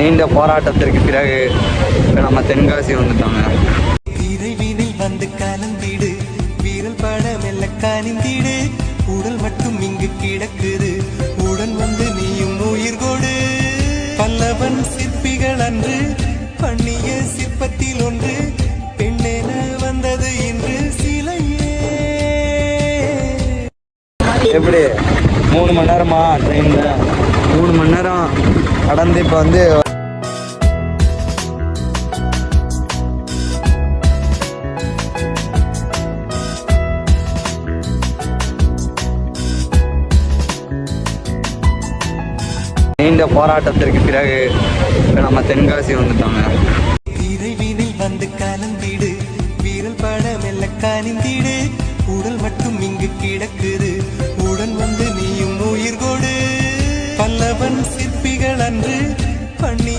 நீண்ட போராட்டத்திற்கு பிறகு நம்ம தென்காசி வந்துட்டோங்க. விரைவினில் வந்து கலந்திடு, வீரல் பட மெல்ல கனிந்திடு, உடல் மட்டும் இங்கு கிடக்குது, உடன் வந்து நீயும் உயிர் கொடு. பல்லவன் சிற்பிகள் அன்று பண்ணிய சிற்பத்தில் ஒன்று, பெண்ணென வந்தது இன்று சிலையே. எப்படி 3 மணி நேரமா ட்ரெயின்ல 3 மணி நேரம் கடந்து இப்போ வந்து நீண்ட போராட்டத்திற்கு பிறகு நம்ம தென்காசி வந்துட்டோங்க. விரைவினில் வந்து கலந்திடு, வீரல் பட மெல்ல கனிந்திடு, உடல் மட்டும் இங்கு கிடக்குது,